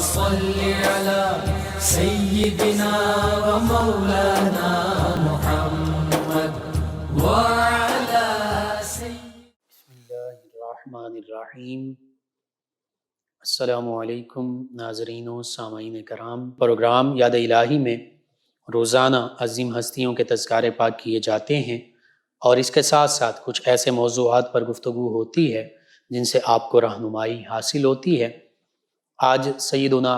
صل على سيدنا ومولانا محمد وعلى بسم اللہ الرحمن الرحیم۔ السلام علیکم ناظرین و سامعین کرام۔ پروگرام یاد الہی میں روزانہ عظیم ہستیوں کے تذکارے پاک کیے جاتے ہیں اور اس کے ساتھ ساتھ کچھ ایسے موضوعات پر گفتگو ہوتی ہے جن سے آپ کو رہنمائی حاصل ہوتی ہے۔ آج سیدنا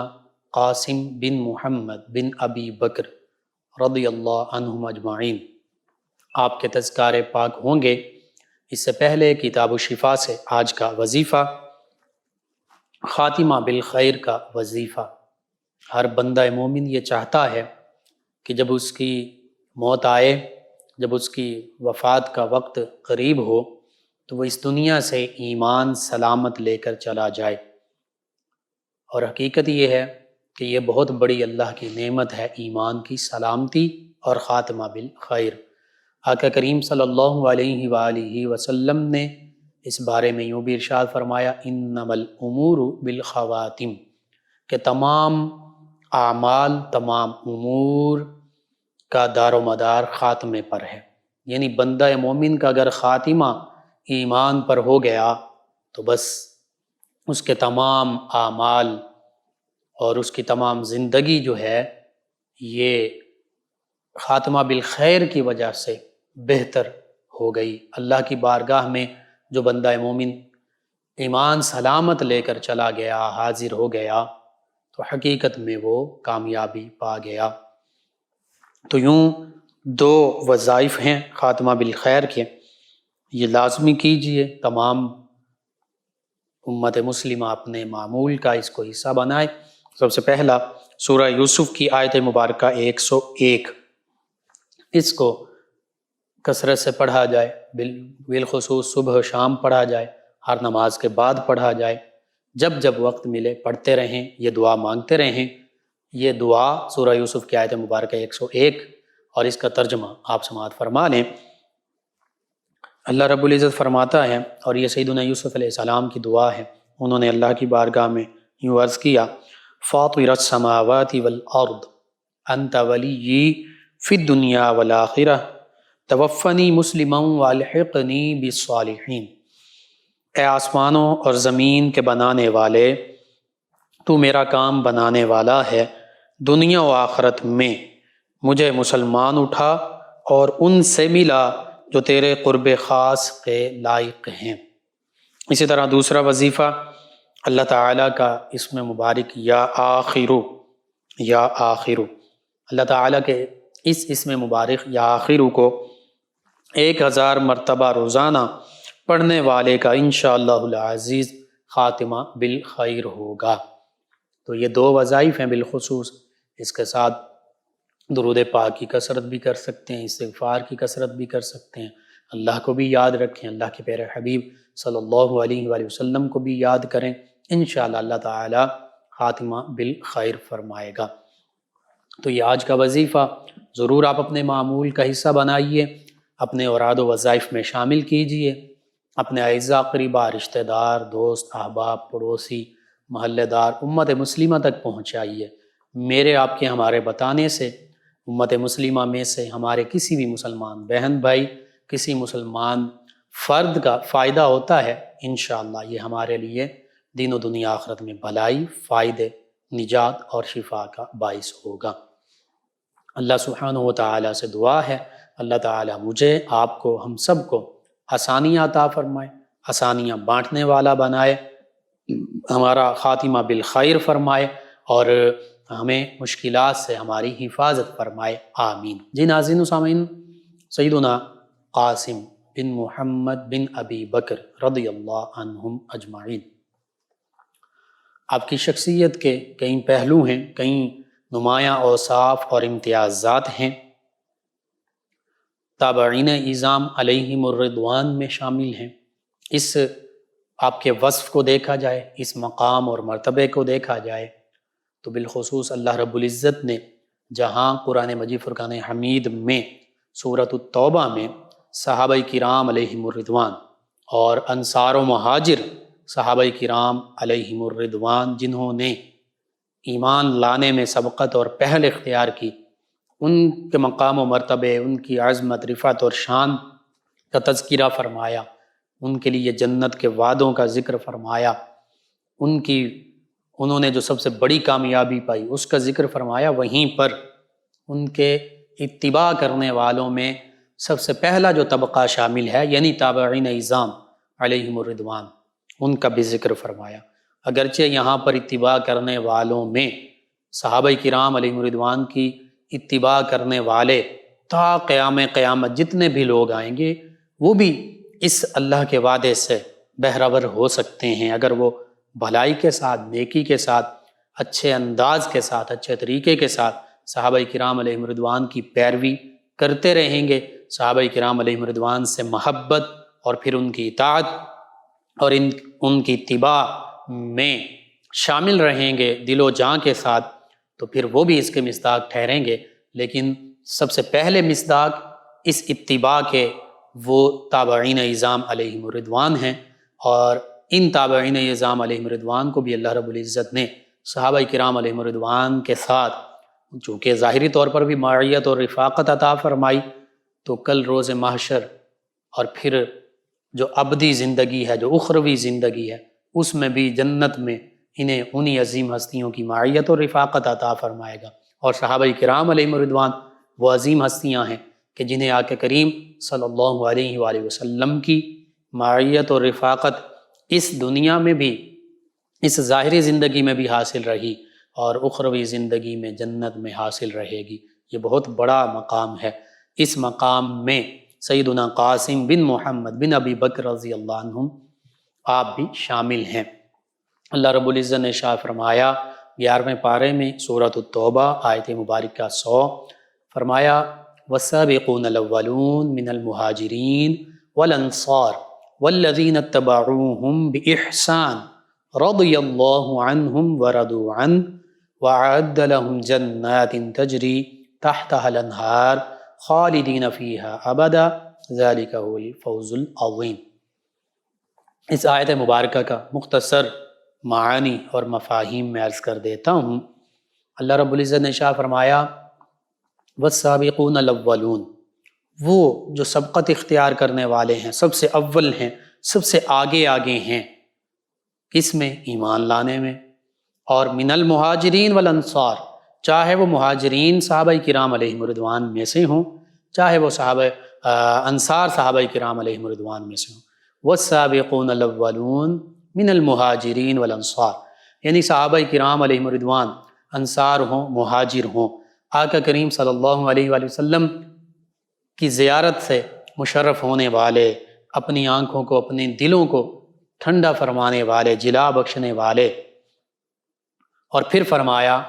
قاسم بن محمد بن ابی بکر رضی اللہ عنہم اجمعین آپ کے تذکارے پاک ہوں گے۔ اس سے پہلے کتاب الشفا سے آج کا وظیفہ، خاتمہ بالخیر کا وظیفہ۔ ہر بندہ مومن یہ چاہتا ہے کہ جب اس کی موت آئے، جب اس کی وفات کا وقت قریب ہو تو وہ اس دنیا سے ایمان سلامت لے کر چلا جائے، اور حقیقت یہ ہے کہ یہ بہت بڑی اللہ کی نعمت ہے، ایمان کی سلامتی اور خاتمہ بالخیر۔ آقا کریم صلی اللہ علیہ وآلہ وسلم نے اس بارے میں یوں بھی ارشاد فرمایا، انما الامور بالخواتم، کہ تمام اعمال، تمام امور کا دار و مدار خاتمے پر ہے۔ یعنی بندہ مومن کا اگر خاتمہ ایمان پر ہو گیا تو بس اس کے تمام اعمال اور اس کی تمام زندگی جو ہے یہ خاتمہ بالخیر کی وجہ سے بہتر ہو گئی۔ اللہ کی بارگاہ میں جو بندہ مومن ایمان سلامت لے کر چلا گیا، حاضر ہو گیا، تو حقیقت میں وہ کامیابی پا گیا۔ تو یوں دو وظائف ہیں خاتمہ بالخیر کے، یہ لازمی کیجئے، تمام امت مسلمہ اپنے معمول کا اس کو حصہ بنائے۔ سب سے پہلا سورہ یوسف کی آیت مبارکہ 101، اس کو کثرت سے پڑھا جائے، بالخصوص صبح و شام پڑھا جائے، ہر نماز کے بعد پڑھا جائے، جب جب وقت ملے پڑھتے رہیں، یہ دعا مانگتے رہیں۔ یہ دعا سورہ یوسف کی آیت مبارکہ 101 اور اس کا ترجمہ آپ سماعت فرما لیں۔ اللہ رب العزت فرماتا ہے، اور یہ سیدنا یوسف علیہ السلام کی دعا ہے، انہوں نے اللہ کی بارگاہ میں یوں عرض کیا، فاطر السماوات والارض انت ولی فی الدنیا والآخرہ توفنی مسلما والحقنی بالصالحین۔ اے آسمانوں اور زمین کے بنانے والے، تو میرا کام بنانے والا ہے، دنیا و آخرت میں مجھے مسلمان اٹھا اور ان سے ملا جو تیرے قرب خاص کے لائق ہیں۔ اسی طرح دوسرا وظیفہ اللہ تعالیٰ کا اسم مبارک یا آخرو، یا آخرو، اللہ تعالیٰ کے اس اسم مبارک یا آخرو کو 1000 مرتبہ روزانہ پڑھنے والے کا انشاءاللہ العزیز خاتمہ بالخیر ہوگا۔ تو یہ دو وظائف ہیں بالخصوص، اس کے ساتھ درود پاک کی کثرت بھی کر سکتے ہیں، استغفار کی کثرت بھی کر سکتے ہیں، اللہ کو بھی یاد رکھیں، اللہ کے پیارے حبیب صلی اللہ علیہ وآلہ وسلم کو بھی یاد کریں، انشاءاللہ اللہ تعالی خاتمہ بالخیر فرمائے گا۔ تو یہ آج کا وظیفہ ضرور آپ اپنے معمول کا حصہ بنائیے، اپنے اوراد و وظائف میں شامل کیجئے، اپنے اعزاء قریبا، رشتہ دار، دوست، احباب، پڑوسی، محلے دار، امت مسلمہ تک پہنچائیے۔ میرے آپ کے ہمارے بتانے سے امت مسلمہ میں سے ہمارے کسی بھی مسلمان بہن بھائی، کسی مسلمان فرد کا فائدہ ہوتا ہے، انشاءاللہ یہ ہمارے لیے دین و دنیا آخرت میں بھلائی، فائدے، نجات اور شفا کا باعث ہوگا۔ اللہ سبحانہ و تعالیٰ سے دعا ہے، اللہ تعالیٰ مجھے، آپ کو، ہم سب کو آسانیاں عطا فرمائے، آسانیاں بانٹنے والا بنائے، ہمارا خاتمہ بالخیر فرمائے اور ہمیں مشکلات سے ہماری حفاظت فرمائے، آمین۔ جی ناظرین و سامعین، سیدنا قاسم بن محمد بن ابی بکر رضی اللہ عنہم اجمعین، آپ کی شخصیت کے کئی پہلو ہیں، کئی نمایاں اوصاف اور امتیازات ہیں، تابعین اعظام علیہم الرضوان میں شامل ہیں۔ اس آپ کے وصف کو دیکھا جائے، اس مقام اور مرتبے کو دیکھا جائے تو بالخصوص اللہ رب العزت نے جہاں قرآن مجید فرقان حمید میں سورۃ التوبہ میں صحابہ کرام علیہم الرضوان اور انصار و مہاجر صحابہ کرام علیہم الرضوان جنہوں نے ایمان لانے میں سبقت اور پہل اختیار کی، ان کے مقام و مرتبے، ان کی عظمت، رفعت اور شان کا تذکرہ فرمایا، ان کے لیے جنت کے وعدوں کا ذکر فرمایا، انہوں نے جو سب سے بڑی کامیابی پائی اس کا ذکر فرمایا، وہیں پر ان کے اتباع کرنے والوں میں سب سے پہلا جو طبقہ شامل ہے یعنی تابعین اعظام علیہم الرضوان، ان کا بھی ذکر فرمایا۔ اگرچہ یہاں پر اتباع کرنے والوں میں صحابہ کرام علیہم الرضوان کی اتباع کرنے والے تا قیامت جتنے بھی لوگ آئیں گے وہ بھی اس اللہ کے وعدے سے بہرور ہو سکتے ہیں اگر وہ بھلائی کے ساتھ، نیکی کے ساتھ، اچھے انداز کے ساتھ، اچھے طریقے کے ساتھ صحابہ کرام علیہم الرضوان کی پیروی کرتے رہیں گے، صحابہ کرام علیہم الرضوان سے محبت اور پھر ان کی اطاعت اور ان کی اتباع میں شامل رہیں گے دل و جاں کے ساتھ، تو پھر وہ بھی اس کے مصداق ٹھہریں گے۔ لیکن سب سے پہلے مصداق اس اتباع کے وہ تابعین اعظام علیہم الرضوان ہیں، اور ان تابعین اعظام علیہم الرضوان کو بھی اللہ رب العزت نے صحابہ کرام علیہم الرضوان کے ساتھ چونکہ ظاہری طور پر بھی معیت اور رفاقت عطا فرمائی، تو کل روز محشر اور پھر جو ابدی زندگی ہے، جو اخروی زندگی ہے، اس میں بھی جنت میں انہیں انہی عظیم ہستیوں کی معیت اور رفاقت عطا فرمائے گا۔ اور صحابہ کرام علیہم الرضوان وہ عظیم ہستیاں ہیں کہ جنہیں آقا کریم صلی اللہ علیہ وآلہ وسلم کی معیت اور رفاقت اس دنیا میں بھی، اس ظاہری زندگی میں بھی حاصل رہی اور اخروی زندگی میں جنت میں حاصل رہے گی۔ یہ بہت بڑا مقام ہے۔ اس مقام میں سیدنا قاسم بن محمد بن ابی بکر رضی اللہ عنہم آپ بھی شامل ہیں۔ اللہ رب العزت نے ارشاد فرمایا 11ویں پارے میں سورۃ التوبہ آیت مبارکہ 100، فرمایا والسابقون الاولون من المہاجرین والانصار والذین اتبعوہم بإحسان رضی اللہ عنہم ورضوا عنہ وأعد لهم جنات تجری تحتها الانہار خالدین فیہا ابدا ذلک هو الفوز العظیم۔ اس آیت مبارکہ کا مختصر معانی اور مفاہیم میں عرض کر دیتا ہوں۔ اللہ رب العزت نے ارشاد فرمایا والسابقون الاولون، وہ جو سبقت اختیار کرنے والے ہیں، سب سے اول ہیں، سب سے آگے ہیں، کس میں؟ ایمان لانے میں۔ اور من المہاجرین والانصار، چاہے وہ مہاجرین صحابہ کرام علیہم الرضوان میں سے ہوں، چاہے وہ انصار صحابہ کرام علیہم الرضوان میں سے ہوں۔ والسابقون الاولون من المہاجرین والانصار، یعنی صحابہ کرام علیہم الرضوان انصار ہوں، مہاجر ہوں، آقا کریم صلی اللہ علیہ وآلہ وسلم کی زیارت سے مشرف ہونے والے، اپنی آنکھوں کو، اپنے دلوں کو ٹھنڈا فرمانے والے، جلا بخشنے والے۔ اور پھر فرمایا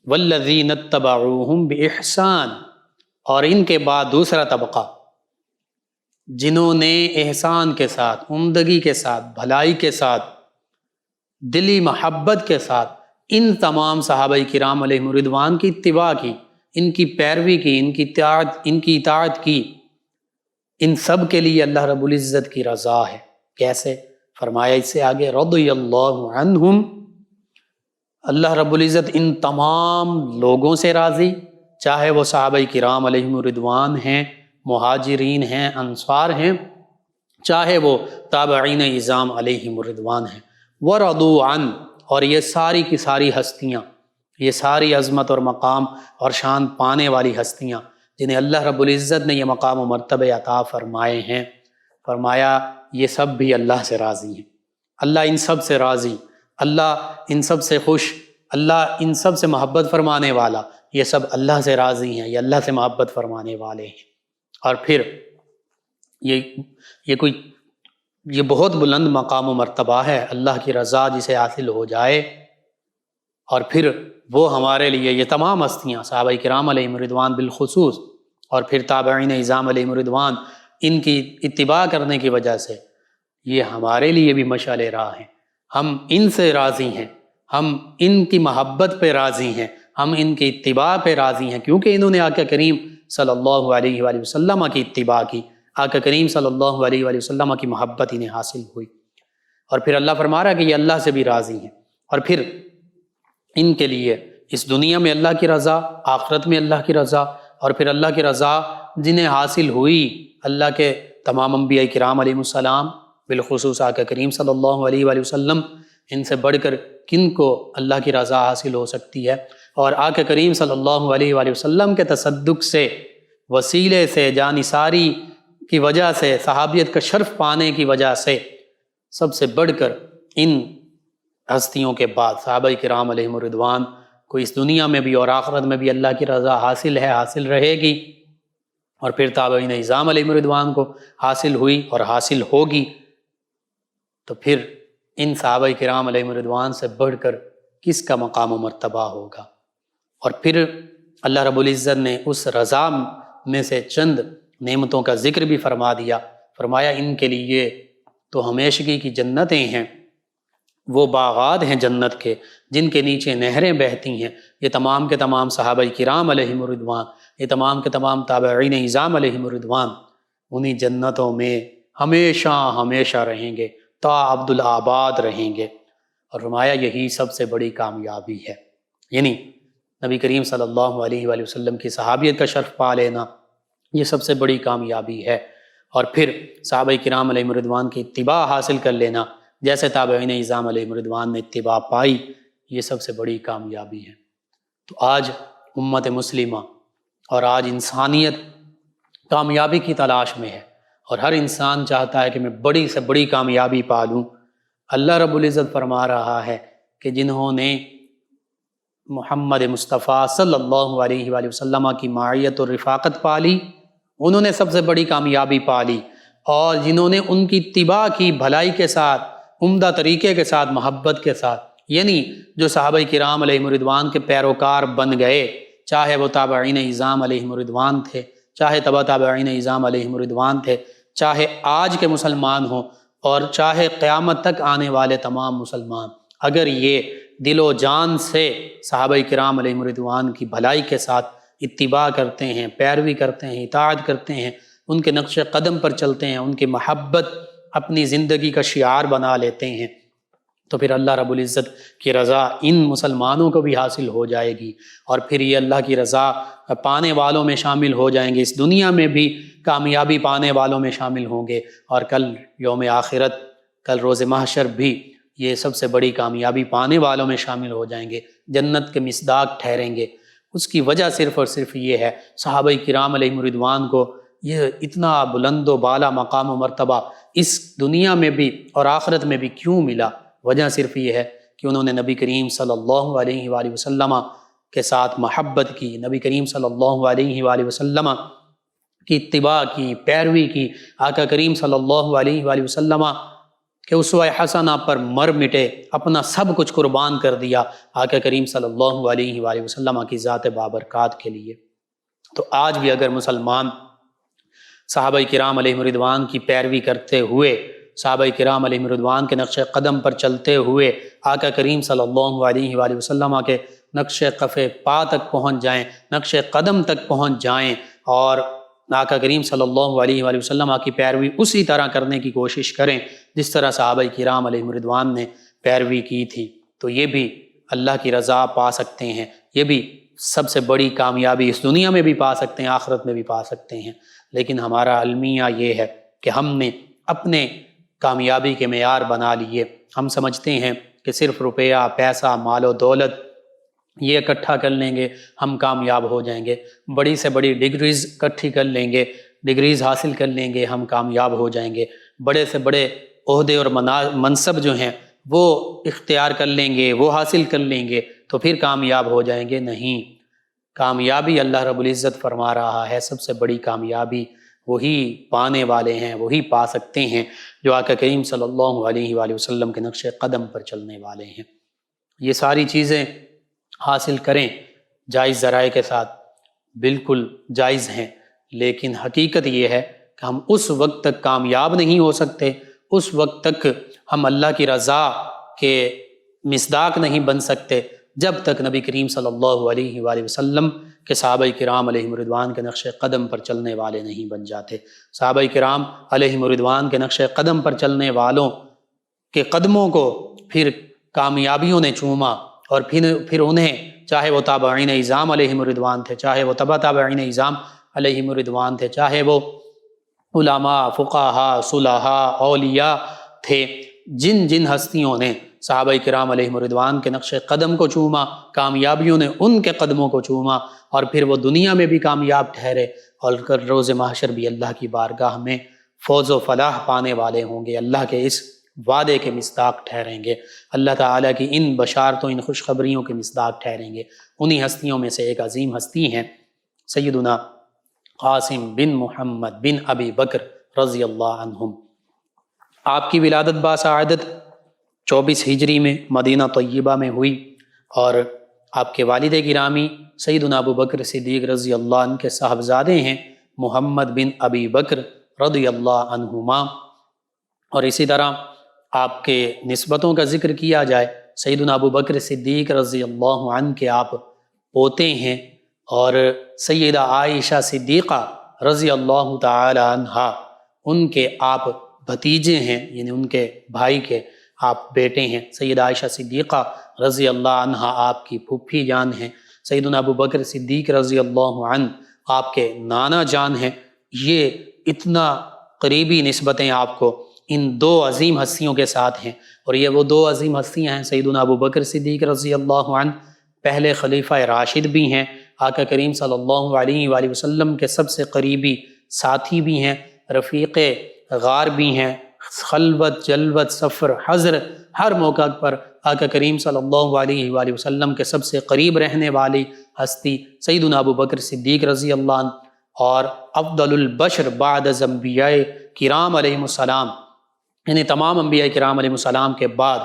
والذین اتبعوہم بإحسان، اور ان کے بعد دوسرا طبقہ جنہوں نے احسان کے ساتھ، عمدگی کے ساتھ، بھلائی کے ساتھ، دلی محبت کے ساتھ ان تمام صحابہ کرام علیہم الرضوان کی اتباع کی، ان کی پیروی کی، ان کی اطاعت کی، ان سب کے لیے اللہ رب العزت کی رضا ہے۔ کیسے؟ فرمایا اس سے آگے رضی اللہ عنہم، اللہ رب العزت ان تمام لوگوں سے راضی، چاہے وہ صحابہ کرام علیہم الرضوان ہیں، مہاجرین ہیں، انصار ہیں، چاہے وہ تابعین اعظام علیہم الرضوان ہیں۔ ورضوا عنہ، اور یہ ساری کی ساری ہستیاں، یہ ساری عظمت اور مقام اور شان پانے والی ہستیاں جنہیں اللہ رب العزت نے یہ مقام و مرتبہ عطا فرمائے ہیں، فرمایا یہ سب بھی اللہ سے راضی ہیں۔ اللہ ان سب سے راضی، اللہ ان سب سے خوش، اللہ ان سب سے محبت فرمانے والا، یہ سب اللہ سے راضی ہیں، یہ اللہ سے محبت فرمانے والے ہیں۔ اور پھر یہ بہت بلند مقام و مرتبہ ہے، اللہ کی رضا جسے حاصل ہو جائے، اور پھر وہ ہمارے لیے یہ تمام ہستیاں صحابہ کرام علیہم الرضوان بالخصوص، اور پھر تابعین اعظام علیہم الرضوان، ان کی اتباع کرنے کی وجہ سے یہ ہمارے لیے بھی مشعل راہ ہیں۔ ہم ان سے راضی ہیں، ہم ان کی محبت پہ راضی ہیں، ہم ان کی اتباع پہ راضی ہیں، کیونکہ انہوں نے آقا کریم صلی اللہ علیہ وآلہ وسلم کی اتباع کی، آقا کریم صلی اللہ علیہ وآلہ وسلم کی محبت انہیں حاصل ہوئی۔ اور پھر اللہ فرما رہا ہے کہ یہ اللہ سے بھی راضی ہیں۔ اور پھر ان کے لیے اس دنیا میں اللہ کی رضا، آخرت میں اللہ کی رضا، اور پھر اللہ کی رضا جنہیں حاصل ہوئی اللہ کے تمام انبیاء کرام علیہ السلام، بالخصوص آقا کریم صلی اللہ علیہ وآلہ وسلم، ان سے بڑھ کر کن کو اللہ کی رضا حاصل ہو سکتی ہے؟ اور آقا کریم صلی اللہ علیہ وآلہ وسلم کے تصدق سے، وسیلے سے، جانثاری کی وجہ سے، صحابیت کا شرف پانے کی وجہ سے سب سے بڑھ کر ان ہستیوں کے بعد صحابہ کرام علیہم الرضوان کو اس دنیا میں بھی اور آخرت میں بھی اللہ کی رضا حاصل ہے، حاصل رہے گی، اور پھر تابعین اعظام علیہم الرضوان کو حاصل ہوئی اور حاصل ہوگی۔ تو پھر ان صحابہ کرام علیہم الرضوان سے بڑھ کر کس کا مقام و مرتبہ ہوگا؟ اور پھر اللہ رب العزت نے اس رضا میں سے چند نعمتوں کا ذکر بھی فرما دیا، فرمایا ان کے لیے تو ہمیشگی کی جنتیں ہیں، وہ باغات ہیں جنت کے جن کے نیچے نہریں بہتی ہیں۔ یہ تمام کے تمام صحابہ کرام علیہم الرضوان، یہ تمام کے تمام تابعین اعظام علیہم الرضوان انہی جنتوں میں ہمیشہ ہمیشہ رہیں گے، تا عبدالآباد رہیں گے۔ اور فرمایا یہی سب سے بڑی کامیابی ہے، یعنی نبی کریم صلی اللہ علیہ وآلہ وسلم کی صحابیت کا شرف پا لینا یہ سب سے بڑی کامیابی ہے، اور پھر صحابہ کرام علیہم الرضوان کی اتباع حاصل کر لینا جیسے تابعین اعظام علیہم الرضوان نے اتباع پائی، یہ سب سے بڑی کامیابی ہے۔ تو آج امت مسلمہ اور آج انسانیت کامیابی کی تلاش میں ہے، اور ہر انسان چاہتا ہے کہ میں بڑی سے بڑی کامیابی پا لوں۔ اللہ رب العزت فرما رہا ہے کہ جنہوں نے محمد مصطفیٰ صلی اللہ علیہ وآلہ وسلم کی معیت اور رفاقت پالی، انہوں نے سب سے بڑی کامیابی پالی، اور جنہوں نے ان کی اتباع کی بھلائی کے ساتھ، عمدہ طریقے کے ساتھ، محبت کے ساتھ، یعنی جو صحابہ کرام علیہم الرضوان کے پیروکار بن گئے، چاہے وہ تابعین اعظام علیہم الرضوان تھے، چاہے تبع تابعین اعظام علیہم الرضوان تھے، چاہے آج کے مسلمان ہوں اور چاہے قیامت تک آنے والے تمام مسلمان، اگر یہ دل و جان سے صحابہ کرام علیہم الرضوان کی بھلائی کے ساتھ اتباع کرتے ہیں، پیروی کرتے ہیں، اطاعت کرتے ہیں، ان کے نقش قدم پر چلتے ہیں، ان کی محبت اپنی زندگی کا شعار بنا لیتے ہیں، تو پھر اللہ رب العزت کی رضا ان مسلمانوں کو بھی حاصل ہو جائے گی، اور پھر یہ اللہ کی رضا پانے والوں میں شامل ہو جائیں گے، اس دنیا میں بھی کامیابی پانے والوں میں شامل ہوں گے، اور کل یوم آخرت، کل روز محشر بھی یہ سب سے بڑی کامیابی پانے والوں میں شامل ہو جائیں گے، جنت کے مصداق ٹھہریں گے۔ اس کی وجہ صرف اور صرف یہ ہے، صحابہ کرام علیہم الرضوان کو یہ اتنا بلند و بالا مقام و مرتبہ اس دنیا میں بھی اور آخرت میں بھی کیوں ملا؟ وجہ صرف یہ ہے کہ انہوں نے نبی کریم صلی اللہ علیہ وآلہ وسلم کے ساتھ محبت کی، نبی کریم صلی اللہ علیہ وآلہ وسلم کی اتباع کی، پیروی کی، آقا کریم صلی اللہ علیہ وآلہ وسلم کہ اسوہ حسنہ پر مر مٹے، اپنا سب کچھ قربان کر دیا آقا کریم صلی اللہ علیہ وآلہ وسلم کی ذات بابرکات کے لیے۔ تو آج بھی اگر مسلمان صحابہ کرام علیہم الرضوان کی پیروی کرتے ہوئے، صحابہ کرام علیہم الرضوان کے نقش قدم پر چلتے ہوئے آقا کریم صلی اللہ علیہ وآلہ وسلم کے نقش قفے پا تک پہنچ جائیں، نقش قدم تک پہنچ جائیں، اور آقا کریم صلی اللہ علیہ وآلہ وسلم کی پیروی اسی طرح کرنے کی کوشش کریں جس طرح صحابہ کرام علیہم الرضوان نے پیروی کی تھی، تو یہ بھی اللہ کی رضا پا سکتے ہیں، یہ بھی سب سے بڑی کامیابی اس دنیا میں بھی پا سکتے ہیں، آخرت میں بھی پا سکتے ہیں۔ لیکن ہمارا المیہ یہ ہے کہ ہم نے اپنے کامیابی کے معیار بنا لیے، ہم سمجھتے ہیں کہ صرف روپیہ، پیسہ، مال و دولت یہ اکٹھا کر لیں گے ہم کامیاب ہو جائیں گے، بڑی سے بڑی ڈگریز اکٹھی کر لیں گے، ڈگریز حاصل کر لیں گے ہم کامیاب ہو جائیں گے، بڑے سے بڑے عہدے اور منصب جو ہیں وہ اختیار کر لیں گے، وہ حاصل کر لیں گے تو پھر کامیاب ہو جائیں گے۔ نہیں، کامیابی اللہ رب العزت فرما رہا ہے سب سے بڑی کامیابی وہی پانے والے ہیں، وہی پا سکتے ہیں جو آقا کریم صلی اللہ علیہ وآلہ وسلم کے نقش قدم پر چلنے والے ہیں۔ یہ ساری چیزیں حاصل کریں جائز ذرائع کے ساتھ، بالکل جائز ہیں، لیکن حقیقت یہ ہے کہ ہم اس وقت تک کامیاب نہیں ہو سکتے، اس وقت تک ہم اللہ کی رضا کے مصداق نہیں بن سکتے جب تک نبی کریم صلی اللہ علیہ وآلہ وسلم کے صحابہ کرام علیہم الرضوان کے نقش قدم پر چلنے والے نہیں بن جاتے۔ صحابہ کرام علیہم الرضوان کے نقش قدم پر چلنے والوں کے قدموں کو پھر کامیابیوں نے چوما، اور پھر انہیں چاہے وہ تابعین اعظام علیہم الرضوان تھے، چاہے وہ تبع تابعین اعظام علیہم الرضوان تھے، چاہے وہ علماء، فقہاء، صلحاء، اولیاء تھے، جن جن ہستیوں نے صحابہ کرام علیہم الرضوان کے نقش قدم کو چوما، کامیابیوں نے ان کے قدموں کو چوما، اور پھر وہ دنیا میں بھی کامیاب ٹھہرے اور روز محشر بھی اللہ کی بارگاہ میں فوز و فلاح پانے والے ہوں گے، اللہ کے اس وعدے کے مصداق ٹھہریں گے، اللہ تعالیٰ کی ان بشارتوں، ان خوشخبریوں کے مصداق ٹھہریں گے۔ انہی ہستیوں میں سے ایک عظیم ہستی ہیں سیدنا قاسم بن محمد بن ابی بکر رضی اللہ عنہم۔ آپ کی ولادت باسعادت 24 ہجری میں مدینہ طیبہ میں ہوئی، اور آپ کے والد گرامی سیدنا ابو بکر صدیق رضی اللہ عنہ کے صاحبزادے ہیں محمد بن ابی بکر رضی اللہ عنہما۔ اور اسی طرح آپ کے نسبتوں کا ذکر کیا جائے، سیدنا ابو بکر صدیق رضی اللہ عنہ کے آپ پوتے ہیں، اور سیدہ عائشہ صدیقہ رضی اللہ تعالی عنہا ان کے آپ بھتیجے ہیں، یعنی ان کے بھائی کے آپ بیٹے ہیں۔ سیدہ عائشہ صدیقہ رضی اللہ عنہا آپ کی پھوپھی جان ہیں، سیدنا ابو بکر صدیق رضی اللہ عنہ آپ کے نانا جان ہیں۔ یہ اتنا قریبی نسبتیں آپ کو ان دو عظیم ہستیوں کے ساتھ ہیں، اور یہ وہ دو عظیم ہستیاں ہیں، سیدنا ابو بکر صدیق رضی اللہ عنہ پہلے خلیفہ راشد بھی ہیں، آقا کریم صلی اللہ علیہ وآلہ وسلم کے سب سے قریبی ساتھی بھی ہیں، رفیق غار بھی ہیں، خلوت، جلوت، سفر، حضر، ہر موقع پر آقا کریم صلی اللہ علیہ وآلہ وسلم کے سب سے قریب رہنے والی ہستی سیدنا ابو بکر صدیق رضی اللہ عنہ، اور افضل البشر بعد انبیاء کرام علیہم السلام، یعنی تمام انبیاء کرام علیہ السلام کے بعد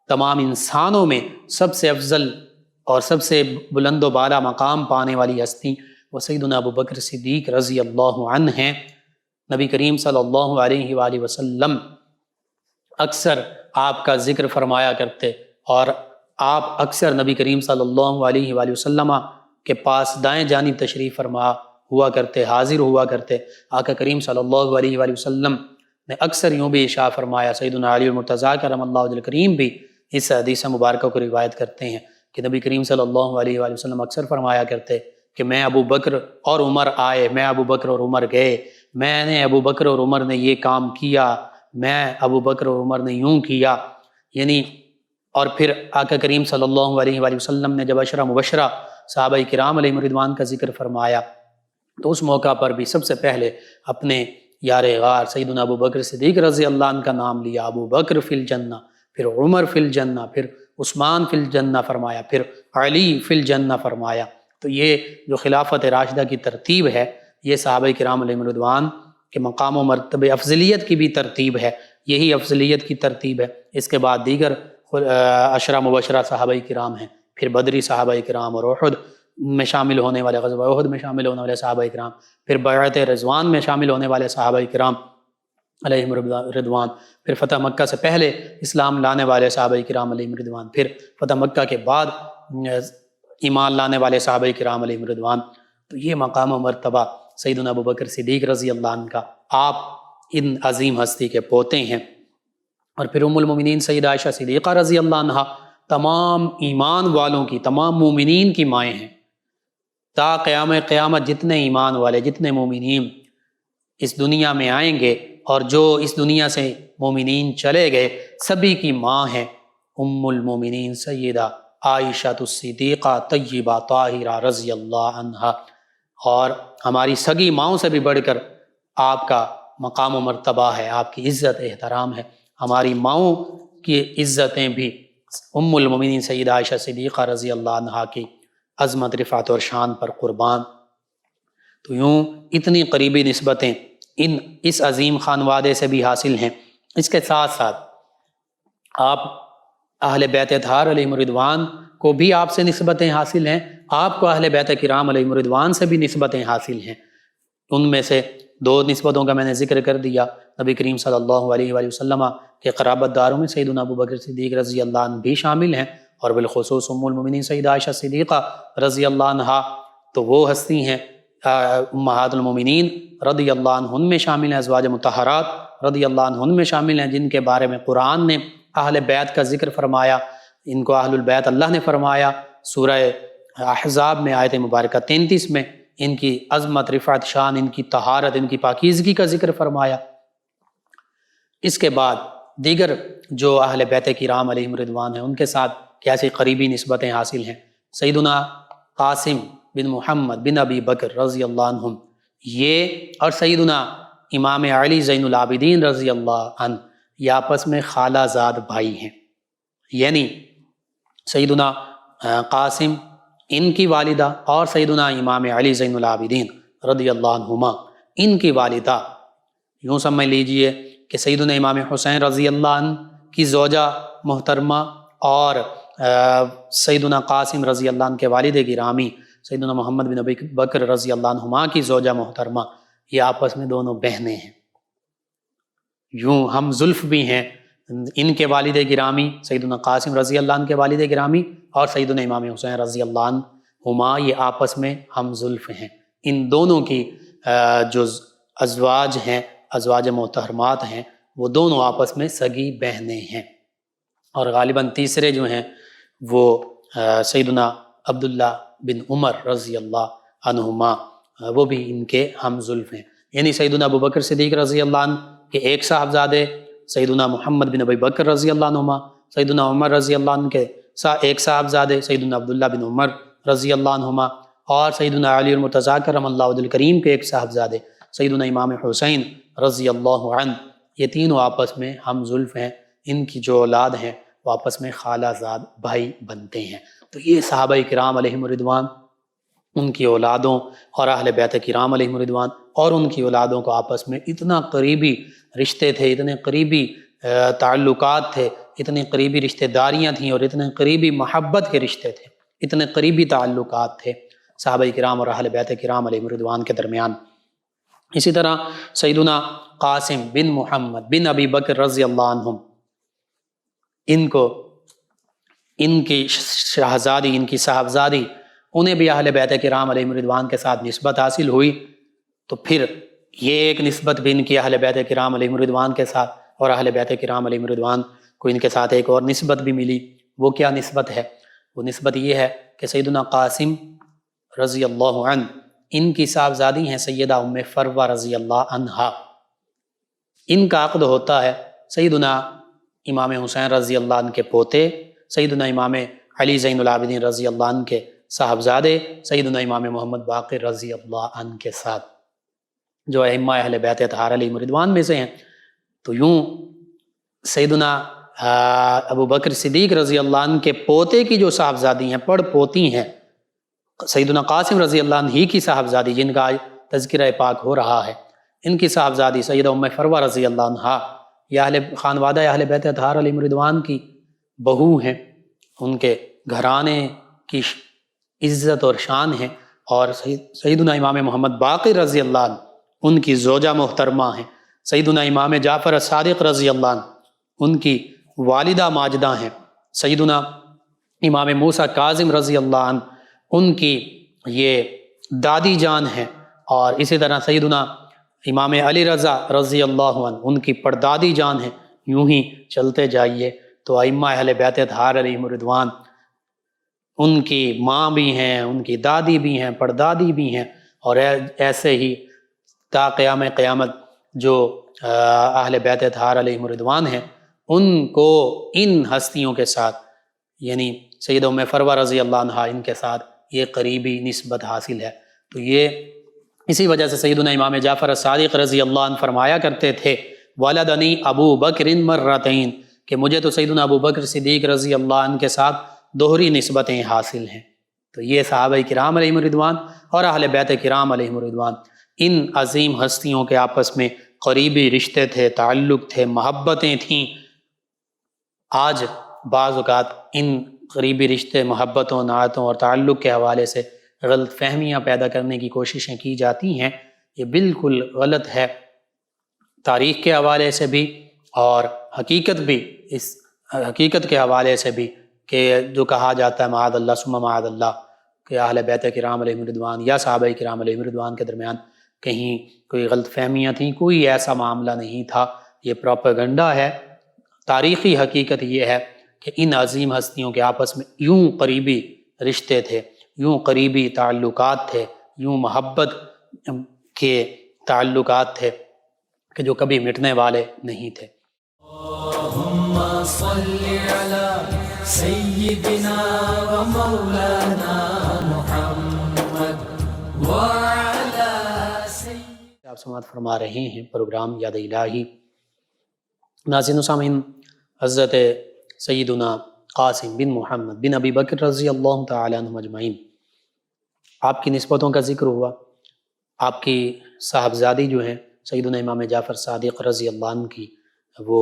تمام انسانوں میں سب سے افضل اور سب سے بلند و بالا مقام پانے والی ہستی وہ سیدنا ابو بکر صدیق رضی اللہ عنہ ہیں۔ نبی کریم صلی اللہ علیہ وآلہ وسلم اکثر آپ کا ذکر فرمایا کرتے، اور آپ اکثر نبی کریم صلی اللہ علیہ وآلہ وسلم کے پاس دائیں جانب تشریف فرما ہوا کرتے، حاضر ہوا کرتے۔ آقا کریم صلی اللہ علیہ وآلہ وسلم نے اکثر یوں بھی ارشاد فرمایا، سیدنا علی المرتضیٰ کرم اللہ وجہ الکریم بھی اس حدیث مبارکہ کو روایت کرتے ہیں کہ نبی کریم صلی اللہ علیہ وآلہ وسلم اکثر فرمایا کرتے کہ میں ابو بکر اور عمر آئے، میں ابو بکر اور عمر گئے، میں نے ابو بکر اور عمر نے یہ کام کیا، میں ابو بکر اور عمر نے یوں کیا، یعنی اور پھر آقا کریم صلی اللہ علیہ وآلہ وسلم نے جب عشرہ مبشرہ صحابہ کرام علیہم الرضوان کا ذکر فرمایا تو اس موقع پر بھی سب سے پہلے اپنے یار غار سیدنا ابو بکر صدیق رضی اللہ عنہ کا نام لیا، ابو بکر فی الجنہ، پھر عمر فی الجنہ، پھر عثمان فی الجنہ فرمایا، پھر علی فی الجنہ فرمایا۔ تو یہ جو خلافت راشدہ کی ترتیب ہے، یہ صحابہ کرام علیہم الرضوان کے مقام و مرتبہ افضلیت کی بھی ترتیب ہے، یہی افضلیت کی ترتیب ہے۔ اس کے بعد دیگر عشرہ مبشرہ صحابہ کرام ہیں، پھر بدری صحابہ کرام، اور احد میں شامل ہونے والے، غزوہ احد میں شامل ہونے والے صحابہ کرام، پھر بیعت رضوان میں شامل ہونے والے صحابہ کرام علیہم رضوان، پھر فتح مکہ سے پہلے اسلام لانے والے صحابہ کرام علیہم رضوان، پھر فتح مکہ کے بعد ایمان لانے والے صحابہ کرام علیہم رضوان۔ تو یہ مقام و مرتبہ سیدنا ابو بکر صدیق رضی اللہ عنہ کا، آپ ان عظیم ہستی کے پوتے ہیں۔ اور پھر ام المومنین سیدہ عائشہ صدیقہ رضی اللہ عنہ تمام ایمان والوں کی، تمام مومنین کی مائیں ہیں، تا قیامت جتنے ایمان والے، جتنے مومنین اس دنیا میں آئیں گے اور جو اس دنیا سے مومنین چلے گئے، سبھی کی ماں ہیں ام المومنین سیدہ عائشہ الصدیقہ طیبہ طاہرہ رضی اللہ عنہا۔ اور ہماری سگی ماؤں سے بھی بڑھ کر آپ کا مقام و مرتبہ ہے، آپ کی عزت احترام ہے، ہماری ماؤں کی عزتیں بھی ام المومنین سیدہ عائشہ صدیقہ رضی اللہ عنہا کی عظمت، رفعت اور شان پر قربان۔ تو یوں اتنی قریبی نسبتیں اس عظیم خانوادے سے بھی حاصل ہیں۔ اس کے ساتھ ساتھ آپ اہل بیت اطہار علیہم الرضوان کو بھی آپ سے نسبتیں حاصل ہیں، آپ کو اہل بیت کرام علیہم الرضوان سے بھی نسبتیں حاصل ہیں۔ ان میں سے دو نسبتوں کا میں نے ذکر کر دیا، نبی کریم صلی اللہ علیہ وآلہ وسلم کے قرابت داروں میں سیدنا ابو بکر صدیق رضی اللہ عنہ بھی شامل ہیں، اور بالخصوص ام المومنین سیدہ عائشہ صدیقہ رضی اللہ عنہا تو وہ ہستی ہیں امہات المومنین رضی اللہ عنہن میں شامل ہیں، ازواج مطہرات رضی اللہ عنہن میں شامل ہیں، جن کے بارے میں قرآن نے اہل بیت کا ذکر فرمایا، ان کو اہل البیت اللہ نے فرمایا۔ سورہ احزاب میں آیت مبارکہ 33 میں ان کی عظمت، رفعت شان، ان کی طہارت، ان کی پاکیزگی کا ذکر فرمایا۔ اس کے بعد دیگر جو اہل بیت کرام علیہم رضوان ہیں ان کے ساتھ کیسی قریبی نسبتیں حاصل ہیں۔ سیدنا قاسم بن محمد بن ابی بکر رضی اللہ عنہم یہ اور سیدنا امام علی زین العابدین رضی اللہ عنہ یہ آپس میں خالہ زاد بھائی ہیں، یعنی سیدنا قاسم ان کی والدہ اور سیدنا امام علی زین العابدین رضی اللہ عنہما ان کی والدہ، یوں سمجھ لیجئے کہ سیدنا امام حسین رضی اللہ عنہ کی زوجہ محترمہ اور سیدنا قاسم رضی اللہ عنہ کے والد گرامی سیدنا محمد بن ابی بکر رضی اللہ عنہما کی زوجہ محترمہ یہ آپس میں دونوں بہنیں ہیں، یوں ہم زلف بھی ہیں۔ ان کے والد گرامی سیدنا قاسم رضی اللہ عنہ کے والد گرامی اور سیدنا امام حسین رضی اللہ عنہما یہ آپس میں ہم زلف ہیں۔ ان دونوں کی جو ازواج ہیں، ازواج محترمات ہیں، وہ دونوں آپس میں سگی بہنیں ہیں۔ اور غالباً تیسرے جو ہیں وہ سیدنا عبداللہ بن عمر رضی اللہ عنہما وہ بھی ان کے ہم زلف ہیں، یعنی سیدنا ابو بکر صدیق رضی اللہ عنہ کے ایک صاحبزادے سیدنا محمد بن ابی بکر رضی اللہ عنہما، سیدنا عمر رضی اللہ عنہ کے ایک صاحبزادے سیدنا عبداللہ بن عمر رضی اللہ عنہما، اور سیدنا علی المرتضیٰ کرم اللہ وجہ الکریم کے ایک صاحبزادے سیدنا امام حسین رضی اللہ عنہ، یہ تینوں آپس میں ہم زلف ہیں۔ ان کی جو اولاد ہیں وہ آپس میں خالہ زاد بھائی بنتے ہیں۔ تو یہ صحابہ کرام علیہم رضوان، ان کی اولادوں اور اہل بیت کرام علیہم رضوان اور ان کی اولادوں کو آپس میں اتنا قریبی رشتے تھے، اتنے قریبی تعلقات تھے، اتنی قریبی رشتہ داریاں تھیں اور اتنے قریبی محبت کے رشتے تھے، اتنے قریبی تعلقات تھے صحابہ کرام اور اہل بیت کرام علیہم رضوان کے درمیان۔ اسی طرح سیدنا قاسم بن محمد بن ابی بکر رضی اللہ عنہم، ان کو ان کی شہزادی، ان کی صاحبزادی، انہیں بھی اہل بیت کرام علیہم رضوان کے ساتھ نسبت حاصل ہوئی، تو پھر یہ ایک نسبت بھی ان کی اہل بیت کرام علیہم رضوان کے ساتھ، اور اہل بیت کرام علیہم رضوان کو ان کے ساتھ ایک اور نسبت بھی ملی۔ وہ کیا نسبت ہے؟ وہ نسبت یہ ہے کہ سیدنا قاسم رضی اللہ عنہ ان کی صاحبزادی ہیں سیدہ ام فروہ رضی اللہ عنہا، ان کا عقد ہوتا ہے سیدنا امام حسین رضی اللہ عنہ کے پوتے سیدنا امام علی زین العابدین رضی اللہ عنہ کے صاحبزادے سیدنا امام محمد باقر رضی اللہ عنہ کے ساتھ، جو ائمہ اہل بیت اطہار علیہم رضوان میں سے ہیں۔ تو یوں سیدنا ابو بکر صدیق رضی اللہ عنہ کے پوتے کی جو صاحبزادی ہیں، پڑ پوتی ہیں سیدنا قاسم رضی اللہ عنہ ہی کی صاحبزادی، جن کا تذکرہ پاک ہو رہا ہے، ان کی صاحبزادی سیدہ ام فروہ رضی اللہ عنہا یہ اہل خانوادہ اہل بیت اطہار علیہم رضوان کی بہو ہیں، ان کے گھرانے کی عزت اور شان ہے، اور سیدنا امام محمد باقر رضی اللہ عنہ ان کی زوجہ محترمہ ہیں، سیدنا امام جعفر الصادق رضی اللہ عنہ ان کی والدہ ماجدہ ہیں، سیدنا امام موسیٰ کاظم رضی اللہ عنہ ان کی یہ دادی جان ہیں، اور اسی طرح سیدنا امام علی رضا رضی اللہ عنہ ان کی پردادی جان ہیں۔ یوں ہی چلتے جائیے تو ائمہ اہل بیت اطہار علیہم رضوان ان کی ماں بھی ہیں، ان کی دادی بھی ہیں، پردادی بھی ہیں، اور ایسے ہی تا قیام قیامت جو اہل بیت اطہار علیہم رضوان ہیں ان کو ان ہستیوں کے ساتھ، یعنی سیدہ ام فروہ رضی اللہ عنہا ان کے ساتھ یہ قریبی نسبت حاصل ہے۔ تو یہ اسی وجہ سے سیدنا امام جعفر الصادق رضی اللہ عنہ فرمایا کرتے تھے ولدنی ابو بکر مرتین، کہ مجھے تو سیدنا ابو بکر صدیق رضی اللہ عنہ کے ساتھ دوہری نسبتیں حاصل ہیں۔ تو یہ صحابہ کرام علیہم رضوان اور اہل بیت کرام علیہم رضوان ان عظیم ہستیوں کے آپس میں قریبی رشتے تھے، تعلق تھے، محبتیں تھیں۔ آج بعض اوقات ان قریبی رشتے، محبتوں، نعتوں اور تعلق کے حوالے سے غلط فہمیاں پیدا کرنے کی کوششیں کی جاتی ہیں، یہ بالکل غلط ہے، تاریخ کے حوالے سے بھی اور حقیقت بھی، اس حقیقت کے حوالے سے بھی، کہ جو کہا جاتا ہے معاذ اللہ ثم معاذ اللہ کہ اہل بیت کرام علیہم رضوان یا صحابہ کرام علیہم رضوان کے درمیان کہیں کوئی غلط فہمیاں تھیں، کوئی ایسا معاملہ نہیں تھا، یہ پروپیگنڈا ہے۔ تاریخی حقیقت یہ ہے کہ ان عظیم ہستیوں کے آپس میں یوں قریبی رشتے تھے، یوں قریبی تعلقات تھے، یوں محبت کے تعلقات تھے کہ جو کبھی مٹنے والے نہیں تھے۔ اللهم صل على سيدنا ومولانا محمد وعلى آپ سماعت فرما رہے ہیں پروگرام یاد الہی۔ ناظرین و سامعین، حضرت سیدنا قاسم بن محمد بن ابی بکر رضی اللہ تعالیٰ عنہ اجمعین، آپ کی نسبتوں کا ذکر ہوا۔ آپ کی صاحبزادی جو ہیں سیدنا امام جعفر صادق رضی اللہ عنہ کی، وہ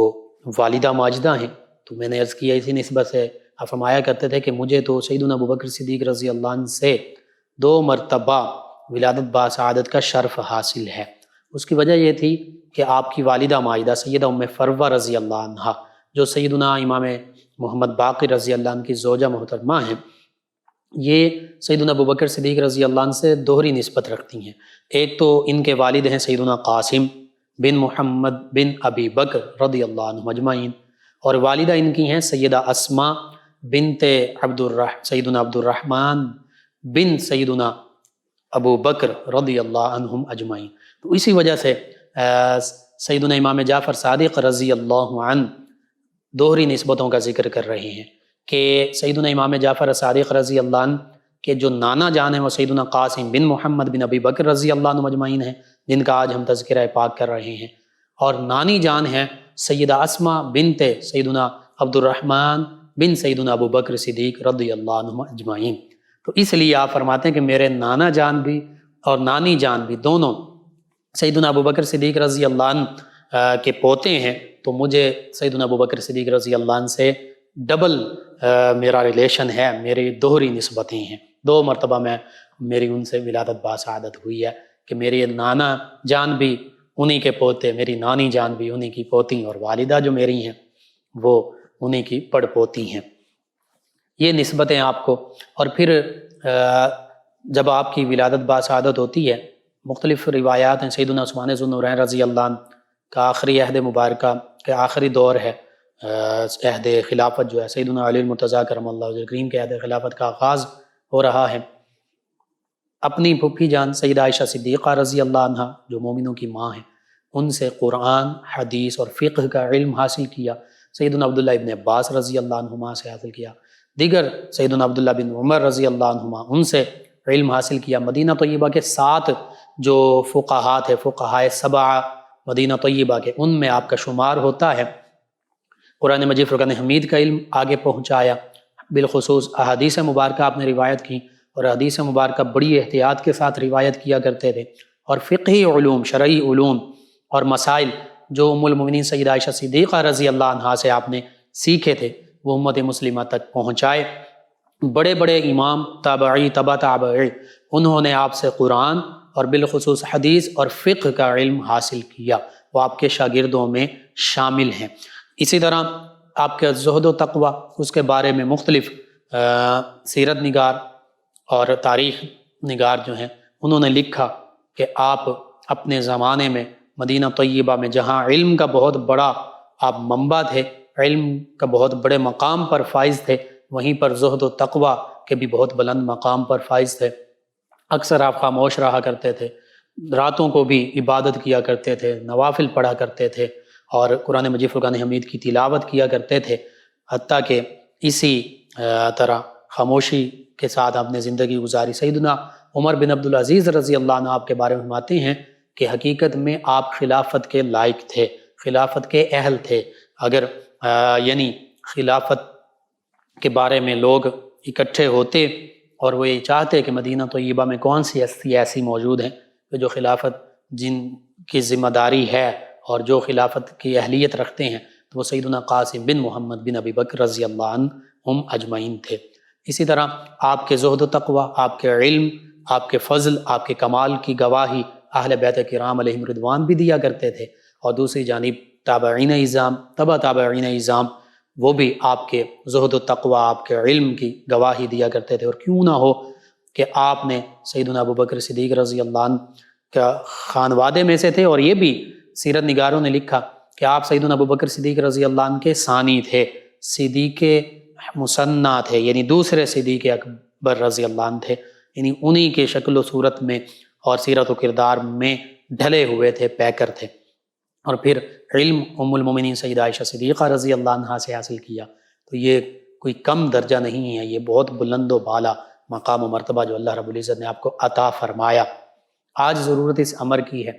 والدہ ماجدہ ہیں۔ تو میں نے عرض کیا اسی نسبت سے آپ فرمایا کرتے تھے کہ مجھے تو سیدنا ابوبکر صدیق رضی اللہ عنہ سے 2 مرتبہ ولادت باسعادت کا شرف حاصل ہے۔ اس کی وجہ یہ تھی کہ آپ کی والدہ ماجدہ سیدہ ام فروہ رضی اللہ عنہ، جو سیدنا امام محمد باقر رضی اللہ عنہ کی زوجہ محترمہ ہیں، یہ سیدنا ابوبکر صدیق رضی اللہ عنہ سے دوہری نسبت رکھتی ہیں۔ ایک تو ان کے والد ہیں سیدنا قاسم بن محمد بن ابی بکر رضی اللہ عنہ اجمعین، اور والدہ ان کی ہیں سیدہ اسماء بنت سیدنا عبد الرحمن بن سیدنا ابو بکر رضی اللہ عنہم اجمعین۔ تو اسی وجہ سے سیدنا امام جعفر صادق رضی اللہ عنہ دوہری نسبتوں کا ذکر کر رہے ہیں کہ سیدنا امام جعفر صادق رضی اللہ عنہ کے جو نانا جان ہیں وہ سیدنا قاسم بن محمد بن ابی بکر رضی اللہ عنہ اجمعین ہیں، جن کا آج ہم تذکرہ پاک کر رہے ہیں، اور نانی جان ہیں سیدہ اسماء بنت سیدنا عبد الرحمن بن سیدنا ابو بکر صدیق رضی اللہ عنہ اجمعین۔ تو اس لیے آپ فرماتے ہیں کہ میرے نانا جان بھی اور نانی جان بھی دونوں سیدنا ابو بکر صدیق رضی اللہ عنہ کے پوتے ہیں، تو مجھے سیدنا ابو بکر صدیق رضی اللہ عنہ سے ڈبل میرا ریلیشن ہے، میری دوہری نسبتیں ہیں۔ 2 مرتبہ میری ان سے ولادت باسعادت ہوئی ہے کہ میری نانا جان بھی انہی کے پوتے، میری نانی جان بھی انہی کی پوتی، اور والدہ جو میری ہیں وہ انہی کی پڑ پوتی ہیں۔ یہ نسبتیں آپ کو، اور پھر جب آپ کی ولادت باسعادت ہوتی ہے، مختلف روایات ہیں، سیدنا عثمان ذو النورین رضی اللہ عنہ کا آخری عہد مبارکہ کے آخری دور ہے، عہد خلافت جو ہے سیدنا علی المرتضیٰ کرم اللہ وجہ کریم کے عہد خلافت کا آغاز ہو رہا ہے۔ اپنی پھپھی جان سیدہ عائشہ صدیقہ رضی اللہ عنہ جو مومنوں کی ماں ہیں، ان سے قرآن، حدیث اور فقہ کا علم حاصل کیا۔ سیدنا عبداللہ ابن عباس رضی اللہ عنہما سے حاصل کیا، دیگر سیدنا عبداللہ بن عمر رضی اللہ عنہما ان سے علم حاصل کیا۔ مدینہ طیبہ کے 7 جو فقہا تھے، فقہائے 7 مدینہ طیبہ کے، ان میں آپ کا شمار ہوتا ہے۔ قرآن مجید فرقان حمید کا علم آگے پہنچایا، بالخصوص احادیث مبارکہ آپ نے روایت کی، اور حدیث مبارکہ بڑی احتیاط کے ساتھ روایت کیا کرتے تھے، اور فقہی علوم، شرعی علوم اور مسائل جو ام المؤمنین سیدہ عائشہ صدیقہ رضی اللہ عنہا سے آپ نے سیکھے تھے وہ امت مسلمہ تک پہنچائے۔ بڑے بڑے امام، تابعی، تبع تابعی، انہوں نے آپ سے قرآن اور بالخصوص حدیث اور فقہ کا علم حاصل کیا، وہ آپ کے شاگردوں میں شامل ہیں۔ اسی طرح آپ کے زہد و تقوی، اس کے بارے میں مختلف سیرت نگار اور تاریخ نگار جو ہیں انہوں نے لکھا کہ آپ اپنے زمانے میں مدینہ طیبہ میں جہاں علم کا بہت بڑا آپ منبع تھے، علم کا بہت بڑے مقام پر فائز تھے، وہیں پر زہد و تقوی کے بھی بہت بلند مقام پر فائز تھے۔ اکثر آپ خاموش رہا کرتے تھے، راتوں کو بھی عبادت کیا کرتے تھے، نوافل پڑھا کرتے تھے، اور قرآن مجید فرقان حمید کی تلاوت کیا کرتے تھے، حتیٰ کہ اسی طرح خاموشی کے ساتھ آپ نے زندگی گزاری۔ سیدنا عمر بن عبدالعزیز رضی اللہ عنہ آپ کے بارے میں فرماتے ہیں کہ حقیقت میں آپ خلافت کے لائق تھے، خلافت کے اہل تھے۔ اگر یعنی خلافت کے بارے میں لوگ اکٹھے ہوتے اور وہ یہ چاہتے کہ مدینہ طیبہ میں کون سی ہستی ایسی موجود ہیں کہ جو خلافت جن کی ذمہ داری ہے اور جو خلافت کی اہلیت رکھتے ہیں، تو وہ سیدنا قاسم بن محمد بن ابی بکر رضی اللہ عنہم اجمعین تھے۔ اسی طرح آپ کے زہد و تقوی، آپ کے علم، آپ کے فضل، آپ کے کمال کی گواہی اہل بیت کرام علیہم رضوان بھی دیا کرتے تھے، اور دوسری جانب تابعین اعظام، تبع تابعین اعظام، وہ بھی آپ کے زہد و تقوی، آپ کے علم کی گواہی دیا کرتے تھے۔ اور کیوں نہ ہو کہ آپ نے سیدنا ابوبکر صدیق رضی اللہ عنہ کا خانوادے میں سے تھے، اور یہ بھی سیرت نگاروں نے لکھا کہ آپ سیدنا ابوبکر صدیق رضی اللہ عنہ کے ثانی تھے، صدیق مثنیٰ تھے، یعنی دوسرے صدیق اکبر رضی اللہ عنہ تھے، یعنی انہی کے شکل و صورت میں اور سیرت و کردار میں ڈھلے ہوئے تھے، پیکر تھے۔ اور پھر علم ام المومنین سیدہ عائشہ صدیقہ رضی اللہ عنہا سے حاصل کیا، تو یہ کوئی کم درجہ نہیں ہے، یہ بہت بلند و بالا مقام و مرتبہ جو اللہ رب العزت نے آپ کو عطا فرمایا۔ آج ضرورت اس امر کی ہے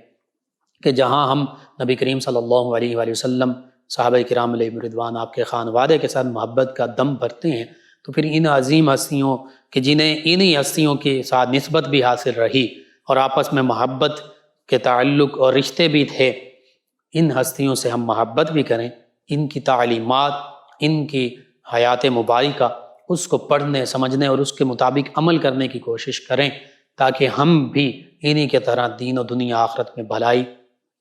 کہ جہاں ہم نبی کریم صلی اللہ علیہ وآلہ وسلم، صحابہ کرام علیہم رضوان، آپ کے خانوادے کے ساتھ محبت کا دم بھرتے ہیں، تو پھر ان عظیم ہستیوں کہ جنہیں انہی ہستیوں کے ساتھ نسبت بھی حاصل رہی اور آپس میں محبت کے تعلق اور رشتے بھی تھے، ان ہستیوں سے ہم محبت بھی کریں، ان کی تعلیمات، ان کی حیات مبارکہ، اس کو پڑھنے سمجھنے اور اس کے مطابق عمل کرنے کی کوشش کریں، تاکہ ہم بھی انہی کے طرح دین و دنیا آخرت میں بھلائی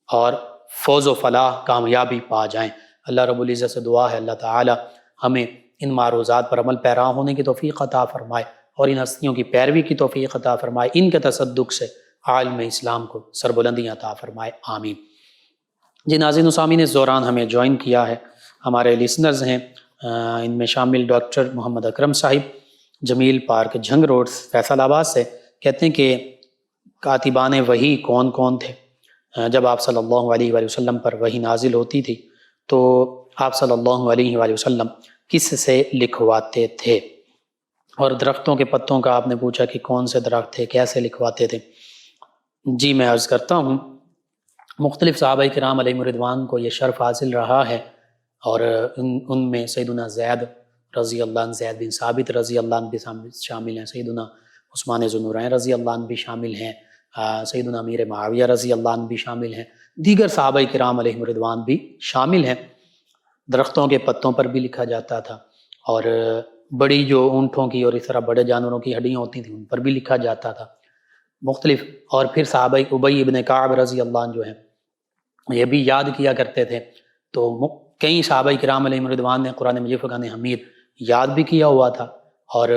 اور فوز و فلاح، کامیابی پا جائیں۔ اللہ رب العزت سے دعا ہے اللہ تعالی ہمیں ان معروضات پر عمل پیرا ہونے کی توفیق عطا فرمائے اور ان ہستیوں کی پیروی کی توفیق عطا فرمائے، ان کے تصدق سے عالم اسلام کو سربلندی عطا فرمائے، آمین۔ جی ناظرین و سامعین، اس دوران ہمیں جوائن کیا ہے ہمارے لسنرز ہیں، ان میں شامل ڈاکٹر محمد اکرم صاحب، جمیل پارک جھنگ روڈ فیصل آباد سے، کہتے ہیں کہ کاتبان وحی کون کون تھے؟ جب آپ صلی اللہ علیہ وآلہ وسلم پر وحی نازل ہوتی تھی تو آپ صلی اللہ علیہ وآلہ وسلم کس سے لکھواتے تھے؟ اور درختوں کے پتوں کا آپ نے پوچھا کہ کون سے درخت تھے، کیسے لکھواتے تھے؟ جی میں عرض کرتا ہوں، مختلف صحابہ کرام علیہم رضوان کو یہ شرف حاصل رہا ہے، اور ان میں سیدنا زید رضی اللہ عنہ، زید بن ثابت رضی اللہ عنہ بھی شامل ہیں، سیدنا عثمان ذو النورین رضی اللہ عنہ بھی شامل ہیں، سیدنا امیر معاویہ رضی اللہ عنہ بھی شامل ہیں، دیگر صحابہ کرام علیہم رضوان بھی شامل ہیں۔ درختوں کے پتوں پر بھی لکھا جاتا تھا، اور بڑی جو اونٹوں کی اور اس طرح بڑے جانوروں کی ہڈیاں ہوتی تھیں ان پر بھی لکھا جاتا تھا مختلف۔ اور پھر صحابہ ابی ابن کعب رضی اللہ عنہ جو ہیں یہ بھی یاد کیا کرتے تھے، تو کئی صحابہ کرام علیہم رضوان نے قرآن مجید فرقان حمید یاد بھی کیا ہوا تھا اور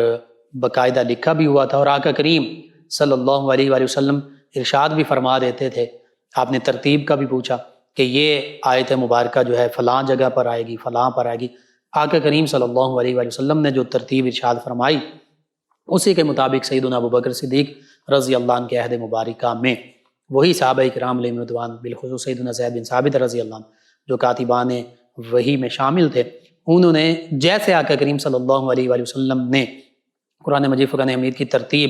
باقاعدہ لکھا بھی ہوا تھا، اور آقا کریم صلی اللہ علیہ وآلہ وسلم ارشاد بھی فرما دیتے تھے۔ آپ نے ترتیب کا بھی پوچھا کہ یہ آیت مبارکہ جو ہے فلاں جگہ پر آئے گی، فلاں پر آئے گی۔ آقا کریم صلی اللہ علیہ وآلہ وسلم نے جو ترتیب ارشاد فرمائی اسی کے مطابق سیدنا ابوبکر صدیق رضی اللہ عنہ کے عہد مبارکہ میں وہی صحابہ کرام علیہم رضوان، بالخصوص سیدنا زید بن ثابت رضی اللہ عنہ جو کاتبان وحی میں شامل تھے، انہوں نے جیسے آقا کریم صلی اللہ علیہ وآلہ وسلم نے قرآن مجید فرقان حمید کی ترتیب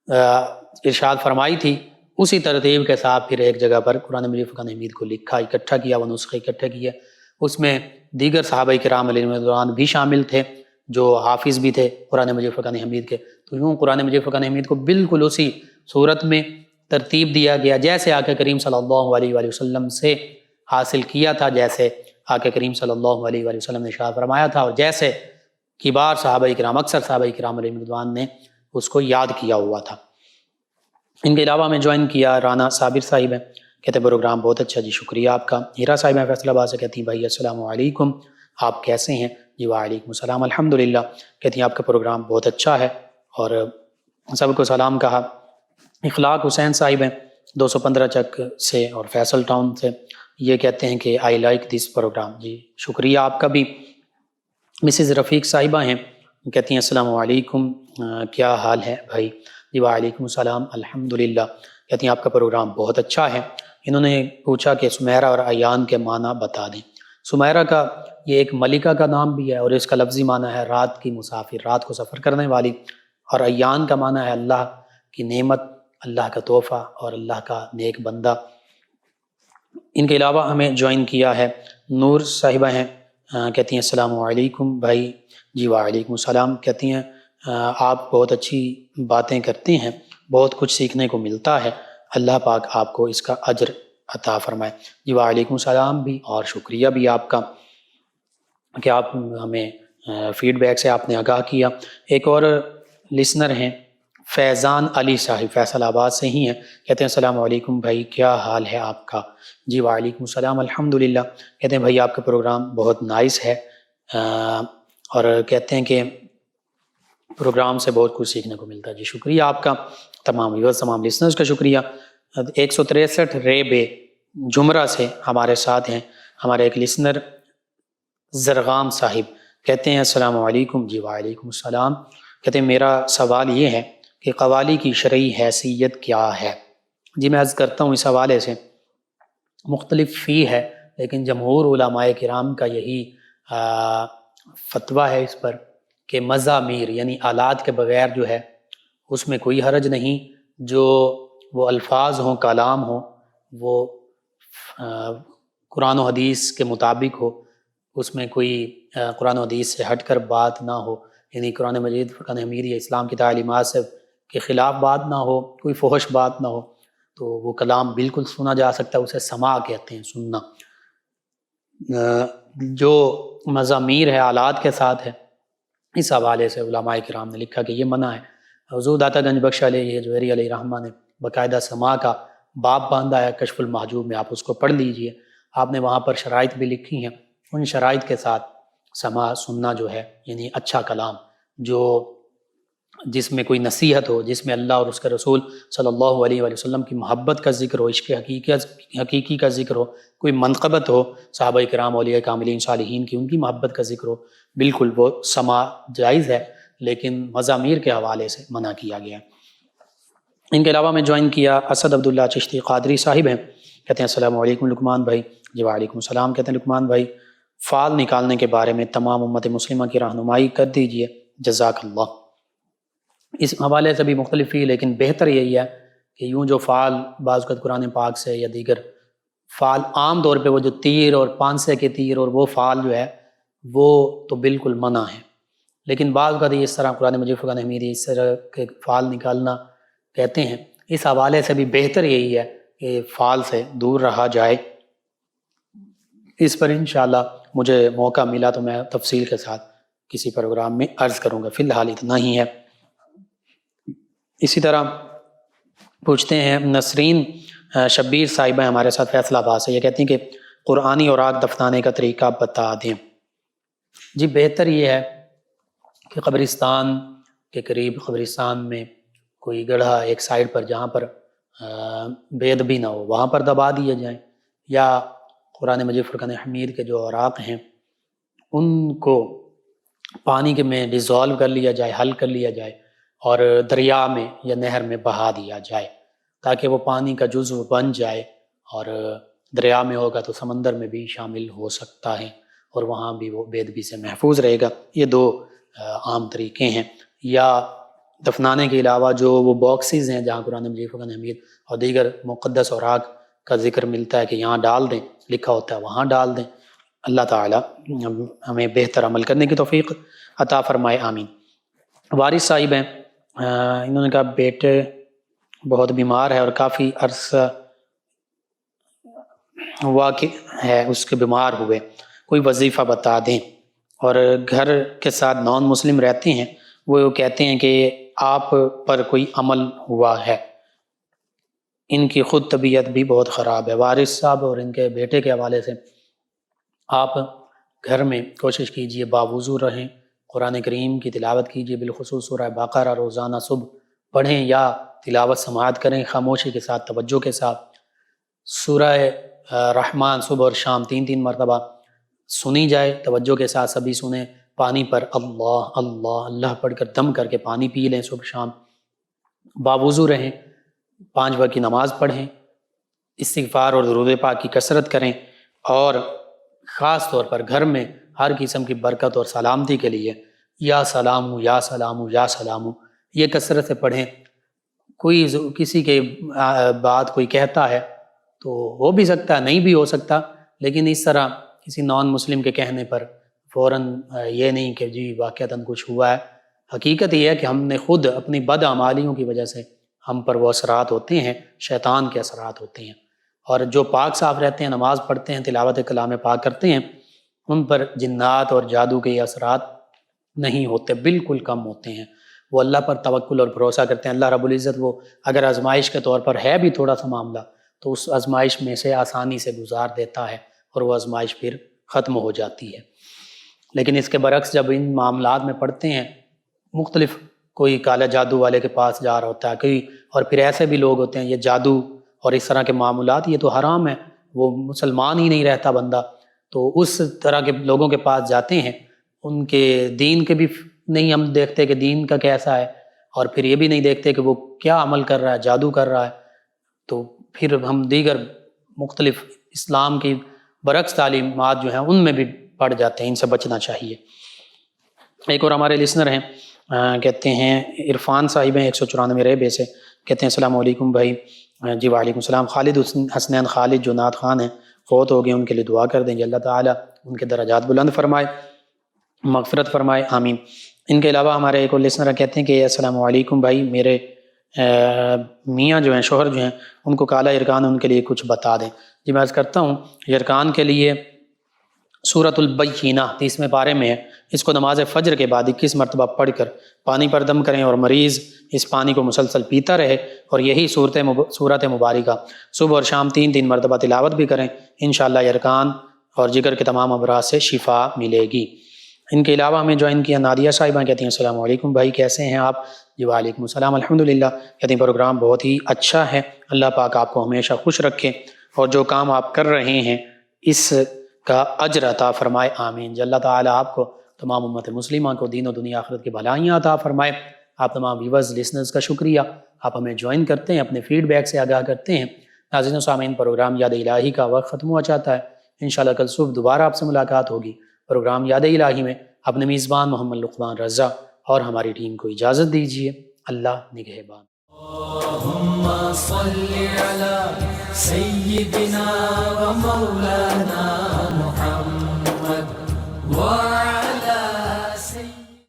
ارشاد فرمائی تھی، اسی ترتیب کے ساتھ پھر ایک جگہ پر قرآن مجید فرقان حمید کو لکھا، اکٹھا کیا، وہ نسخے اکٹھے کیے۔ اس میں دیگر صحابہ کرام علیہ رضوان بھی شامل تھے جو حافظ بھی تھے قرآن مجید فرقان حمید کے، تو یوں قرآن مجید فرقان حمید کو بالکل اسی صورت میں ترتیب دیا گیا جیسے آقا کریم صلی اللہ علیہ وآلہ وسلم سے حاصل کیا تھا، جیسے آقا کریم صلی اللہ علیہ وآلہ وسلم نے ارشاد فرمایا تھا، اور جیسے کبار صحابہ کرام، اکثر صحابہ کرام علیہ رضوان نے اس کو یاد کیا ہوا تھا۔ ان کے علاوہ میں جوائن کیا رانا صابر صاحب ہیں، کہتے ہیں پروگرام بہت اچھا، جی شکریہ آپ کا۔ ہیرا صاحب ہیں فیصل آباد سے، کہتی ہیں بھائی السلام علیکم، آپ کیسے ہیں؟ جی وعلیکم السلام، الحمدللہ۔ کہتی ہیں آپ کا پروگرام بہت اچھا ہے، اور سب کو سلام کہا۔ اخلاق حسین صاحب ہیں 215 چک سے اور فیصل ٹاؤن سے، یہ کہتے ہیں کہ آئی لائک دس پروگرام، جی شکریہ آپ کا بھی۔ مسز رفیق صاحبہ ہیں، کہتی ہیں السلام علیکم، کیا حال ہے بھائی؟ جی وعلیکم السلام، الحمدللہ۔ کہتی ہیں آپ کا پروگرام بہت اچھا ہے۔ انہوں نے پوچھا کہ سمیرہ اور ایان کے معنی بتا دیں۔ سمیرہ کا یہ ایک ملکہ کا نام بھی ہے، اور اس کا لفظی معنی ہے رات کی مسافر، رات کو سفر کرنے والی، اور ایان کا معنی ہے اللہ کی نعمت، اللہ کا تحفہ اور اللہ کا نیک بندہ۔ ان کے علاوہ ہمیں جوائن کیا ہے نور صاحبہ ہیں، کہتی ہیں السلام علیکم بھائی۔ جی وعلیکم السلام۔ کہتی ہیں آپ بہت اچھی باتیں کرتے ہیں، بہت کچھ سیکھنے کو ملتا ہے، اللہ پاک آپ کو اس کا اجر عطا فرمائے۔ جی وعلیکم السلام بھی، اور شکریہ بھی آپ کا کہ آپ ہمیں فیڈ بیک سے آپ نے آگاہ کیا۔ ایک اور لسنر ہیں فیضان علی صاحب، فیصل آباد سے ہی ہیں، کہتے ہیں السلام علیکم بھائی، کیا حال ہے آپ کا؟ جی وعلیکم السلام، الحمدللہ۔ کہتے ہیں بھائی آپ کا پروگرام بہت نائس ہے، اور کہتے ہیں کہ پروگرام سے بہت کچھ سیکھنے کو ملتا ہے۔ جی شکریہ آپ کا، تمام ویورز، تمام لسنرز کا شکریہ۔ 163 ریبے جمرہ سے ہمارے ساتھ ہیں ہمارے ایک لسنر زرغام صاحب، کہتے ہیں السلام علیکم. جی وعلیکم السلام. کہتے ہیں میرا سوال یہ ہے کہ قوالی کی شرعی حیثیت کیا ہے؟ جی میں عرض کرتا ہوں اس حوالے سے مختلف فی ہے، لیکن جمہور علماء کرام کا یہی فتویٰ ہے اس پر کہ مزامیر یعنی آلات کے بغیر جو ہے اس میں کوئی حرج نہیں، جو وہ الفاظ ہوں، کلام ہوں، وہ قرآن و حدیث کے مطابق ہو، اس میں کوئی قرآن و حدیث سے ہٹ کر بات نہ ہو، یعنی قرآن مجید، فرقان حمید یا اسلام کی تعلیمات سے کے خلاف بات نہ ہو، کوئی فحش بات نہ ہو، تو وہ کلام بالکل سنا جا سکتا ہے، اسے سماع کہتے ہیں، سننا. جو مزامیر ہے آلات کے ساتھ ہے، اس حوالے سے علماء کرام نے لکھا کہ یہ منع ہے. حضور داتا گنج بخش علیہ جوہری علیہ رحمہ نے باقاعدہ سماع کا باب باندھا ہے کشف المحجوب میں، آپ اس کو پڑھ لیجئے. آپ نے وہاں پر شرائط بھی لکھی ہیں، ان شرائط کے ساتھ سماع سننا جو ہے یعنی اچھا کلام جو جس میں کوئی نصیحت ہو، جس میں اللہ اور اس کے رسول صلی اللہ علیہ وآلہ وسلم کی محبت کا ذکر ہو، عشق حقیقی کا ذکر ہو، کوئی منقبت ہو صحابہ کرام، اولیاء کاملین، صالحین کی، ان کی محبت کا ذکر ہو، بالکل وہ سماع جائز ہے، لیکن مزامیر کے حوالے سے منع کیا گیا. ان کے علاوہ میں جوائن کیا اسد عبداللہ چشتی قادری صاحب ہیں. کہتے ہیں السلام علیکم لقمان بھائی. جی وعلیکم السلام. کہتے ہیں لقمان بھائی فال نکالنے کے بارے میں تمام امت مسلمہ کی رہنمائی کر دیجئے، جزاک اللہ. اس حوالے سے بھی مختلف ہی، لیکن بہتر یہی ہے کہ یوں جو فال بعض اوقات قرآن پاک سے یا دیگر فال، عام طور پہ وہ جو تیر اور پانسے کے تیر اور وہ فال جو ہے وہ تو بالکل منع ہے، لیکن بعض اوقات اس طرح قرآن مجید، فرقان حمید، اس طرح کے فال نکالنا کہتے ہیں. اس حوالے سے بھی بہتر یہی ہے کہ فال سے دور رہا جائے. اس پر انشاءاللہ مجھے موقع ملا تو میں تفصیل کے ساتھ کسی پروگرام میں عرض کروں گا، فی الحال اتنا ہی ہے. اسی طرح پوچھتے ہیں نسرین شبیر صاحبہ ہمارے ساتھ فیصل آباد سے، یہ کہتی ہیں کہ قرآنی اوراق دفنانے کا طریقہ بتا دیں. جی بہتر یہ ہے کہ قبرستان کے قریب، قبرستان میں کوئی گڑھا ایک سائڈ پر جہاں پر بید بھی نہ ہو، وہاں پر دبا دیے جائیں، یا قرآن مجید، فرقان حمید کے جو اوراق ہیں ان کو پانی کے میں ڈیزالو کر لیا جائے، حل کر لیا جائے اور دریا میں یا نہر میں بہا دیا جائے، تاکہ وہ پانی کا جزو بن جائے، اور دریا میں ہوگا تو سمندر میں بھی شامل ہو سکتا ہے اور وہاں بھی وہ بے ادبی سے محفوظ رہے گا. یہ دو عام طریقے ہیں. یا دفنانے کے علاوہ جو وہ باکسز ہیں جہاں قرآن مجید، فرقان حمید اور دیگر مقدس اوراق کا ذکر ملتا ہے کہ یہاں ڈال دیں، لکھا ہوتا ہے وہاں ڈال دیں. اللہ تعالیٰ ہمیں بہتر عمل کرنے کی توفیق عطا فرمائے، آمین. وارث صاحب ہیں، انہوں نے کہا بیٹے بہت بیمار ہے اور کافی عرصہ واقع ہے اس کے بیمار ہوئے، کوئی وظیفہ بتا دیں. اور گھر کے ساتھ نان مسلم رہتے ہیں، وہ کہتے ہیں کہ آپ پر کوئی عمل ہوا ہے، ان کی خود طبیعت بھی بہت خراب ہے. وارث صاحب اور ان کے بیٹے کے حوالے سے آپ گھر میں کوشش کیجئے باوضو رہیں، قرآن کریم کی تلاوت کیجئے، بالخصوص سورہ بقرہ روزانہ صبح پڑھیں یا تلاوت سماعت کریں خاموشی کے ساتھ، توجہ کے ساتھ. سورہ رحمان صبح اور شام 3 مرتبہ سنی جائے، توجہ کے ساتھ سبھی سنیں. پانی پر اللہ اللہ اللہ پڑھ کر دم کر کے پانی پی لیں صبح شام. باوضو رہیں، 5 وقت کی نماز پڑھیں، استغفار اور درود پاک کی کثرت کریں، اور خاص طور پر گھر میں ہر قسم کی برکت اور سلامتی کے لیے یا سلام یا سلام یا سلام یہ کثرت سے پڑھیں. کوئی کسی کے بات کوئی کہتا ہے تو ہو بھی سکتا ہے، نہیں بھی ہو سکتا، لیکن اس طرح کسی نان مسلم کے کہنے پر فوراً یہ نہیں کہ جی واقعتاً کچھ ہوا ہے. حقیقت یہ ہے کہ ہم نے خود اپنی بدعمالیوں کی وجہ سے ہم پر وہ اثرات ہوتے ہیں، شیطان کے اثرات ہوتے ہیں. اور جو پاک صاف رہتے ہیں، نماز پڑھتے ہیں، تلاوت کلام پاک کرتے ہیں، ان پر جنات اور جادو کے اثرات نہیں ہوتے، بالکل کم ہوتے ہیں. وہ اللہ پر توکل اور بھروسہ کرتے ہیں. اللہ رب العزت وہ اگر آزمائش کے طور پر ہے بھی تھوڑا سا معاملہ تو اس آزمائش میں سے آسانی سے گزار دیتا ہے اور وہ آزمائش پھر ختم ہو جاتی ہے. لیکن اس کے برعکس جب ان معاملات میں پڑھتے ہیں، مختلف کوئی کالا جادو والے کے پاس جا رہا ہوتا ہے کوئی، اور پھر ایسے بھی لوگ ہوتے ہیں، یہ جادو اور اس طرح کے معاملات یہ تو حرام ہے، وہ مسلمان ہی نہیں رہتا بندہ، تو اس طرح کے لوگوں کے پاس جاتے ہیں ان کے دین کے بھی نہیں ہم دیکھتے کہ دین کا کیسا ہے، اور پھر یہ بھی نہیں دیکھتے کہ وہ کیا عمل کر رہا ہے، جادو کر رہا ہے، تو پھر ہم دیگر مختلف اسلام کی برعکس تعلیمات جو ہیں ان میں بھی پڑ جاتے ہیں۔ ان سے بچنا چاہیے۔ ایک اور ہمارے لسنر ہیں، کہتے ہیں عرفان صاحب ہیں 194 ریبے سے، کہتے ہیں السلام علیکم بھائی۔ جی وعلیکم السلام۔ خالد حسنین خالد جو نعت خوان ہیں، فوت ہو گئے، ان کے لیے دعا کر دیں کہ اللہ تعالیٰ ان کے درجات بلند فرمائے، مغفرت فرمائے، آمین۔ ان کے علاوہ ہمارے ایک اور لسنر کہتے ہیں کہ السلام علیکم بھائی، میرے میاں جو ہیں، شوہر جو ہیں، ان کو کالا یرکان، ان کے لیے کچھ بتا دیں۔ جی میں عرض کرتا ہوں، یرکان کے لیے سورۃ البینہ 30ویں پارے میں ہے، اس کو نماز فجر کے بعد 21 مرتبہ پڑھ کر پانی پر دم کریں، اور مریض اس پانی کو مسلسل پیتا رہے، اور یہی صورت مبارکہ صبح اور شام 3 مرتبہ تلاوت بھی کریں، انشاءاللہ یرکان اور جگر کے تمام امراض سے شفا ملے گی۔ ان کے علاوہ ہمیں جوائن کیا نادیہ صاحبہ، کہتی ہیں السلام علیکم بھائی، کیسے ہیں آپ؟ جی وعلیکم السلام، الحمدللہ۔ کہتی ہیں پروگرام بہت ہی اچھا ہے، اللہ پاک آپ کو ہمیشہ خوش رکھے، اور جو کام آپ کر رہے ہیں اس کا اجر عطا فرمائے، آمین۔ جی اللہ تعالیٰ آپ کو، تمام امت مسلمہ کو دین و دنیا آخرت کی بھلائیاں عطا فرمائے۔ آپ تمام ویورز لسنرز کا شکریہ، آپ ہمیں جوائن کرتے ہیں، اپنے فیڈ بیک سے آگاہ کرتے ہیں۔ ناظرین و سامعین، پروگرام یاد الہی کا وقت ختم ہوا چاہتا ہے، انشاءاللہ کل صبح دوبارہ آپ سے ملاقات ہوگی۔ پروگرام یاد الہی میں اپنے میزبان محمد لقمان رضا اور ہماری ٹیم کو اجازت دیجیے۔ اللہ نگہبان۔ اللهم صل على سيدنا ومولانا محمد